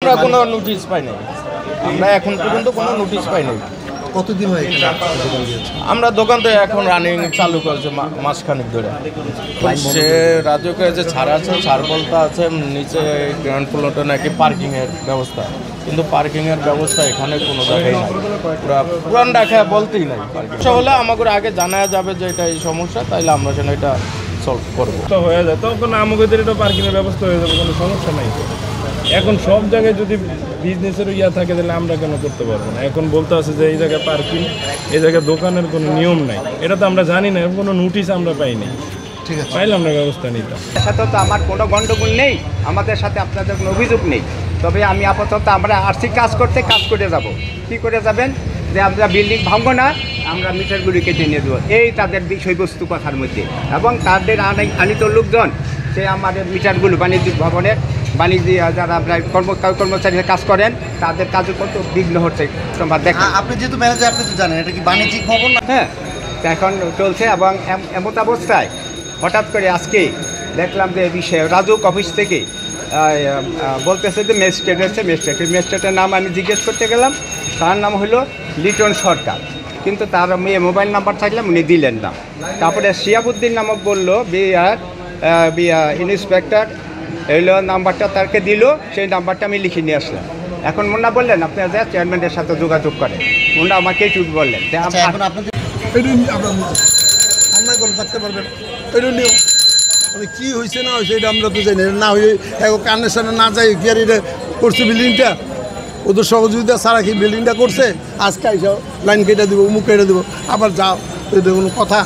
আমরা কোনো নোটিশ পাই নাই, আমরা এখন পর্যন্ত কোনো নোটিশ পাই নাই। কতদিন হয় আমরা দোকান তো এখন রানিং চালু করেছে মাসখানিক ধরে। সে রাজুকে যে ছাড় আছে, ছাড় বলতে আছে নিচে গ্রাউন্ড ফ্লোরে নাকি পার্কিংয়ের ব্যবস্থা, কিন্তু পার্কিংয়ের ব্যবস্থা এখানে কোনো জায়গায় নাই, পুরান ঢাকা বলতেই নাই। সমস্যা হলে আমাকে আগে জানা যাবে যে এটা এই সমস্যা, তাইলে আমরা সেটা এটা সলভ করবো। তো হয়ে যায় তখন আমাদের এটা পার্কিংয়ের ব্যবস্থা হয়ে যাবে, কোনো সমস্যা নাই। এখন সব জায়গায় যদি বিজনেসের ইয়া থাকে তাহলে আমরা কেন করতে পারবো না? এখন বলতে আছে যে এই জায়গায় পার্কিং, এই জায়গায় দোকানের কোনো নিয়ম নাই, এটা তো আমরা জানি না, কোনো নোটিশ আমরা পাইনি। ঠিক আছে, পাইলে আমরা ব্যবস্থা নিতাম। সাথে তো আমার কোনো গণ্ডগোল নেই, আমাদের সাথে আপনাদের কোনো অভিযোগ নেই। তবে আমি আপাতত আমরা আর্থিক কাজ করে যাব। কী করে যাবেন? যে আমরা বিল্ডিং ভাঙবো না, আমরা মিটারগুলি কেটে নিয়ে দেবো, এই তাদের বিষয়বস্তু কথার মধ্যে। এবং তাদের আনিত লোকজন সে আমাদের মিটারগুলো বাণিজ্যিক ভবনের যারা আমরা কর্মচারীরা কাজ করেন তাদের কাজে কত বিঘ্ন হচ্ছে তোমরা দেখো। আপনি যেহেতু ম্যানেজার, আপনি তো জানেন এটা কি বাণিজ্যিক ভবন না? হ্যাঁ, এখন চলছে। এবং এমত অবস্থায় হঠাৎ করে আজকে দেখলাম যে বিষয়ে রাজুক অফিস থেকে বলতেছে যে ম্যাজিস্ট্রেট আছে, ম্যাজিস্ট্রেটের নাম আমি জিজ্ঞেস করতে গেলাম, তার নাম হলো লিটন সরকার, কিন্তু তার মেয়ে মোবাইল নাম্বার থাকলাম উনি দিলেন না। তারপরে শিয়াবুদ্দিন নামক বললো ইন্সপেক্টর এলো, নাম্বারটা তাকে দিল, সেই নাম্বারটা আমি লিখে নিয়ে আসলাম। এখন মুন্না বললেন আপনি যা চেয়ারম্যানের সাথে যোগাযোগ করেন, মুন্না আমাকে এইটুকু বললেন। এখন আপনাদের অন্যায় করে থাকতে পারবেন, এটা নিয়ম। মানে কী হয়েছে না হয়েছে এটা আমরা তো জানি না, হয়ে এখন কানের সামনে না যাই কি আর এটা করছে বিল্ডিংটা, ওদের সহযোগিতা ছাড়া কি বিল্ডিংটা করছে? আজকে লাইন কেটে দেবো, মুখ কেটে দেবো, আবার যাও, এটা কোনো কথা?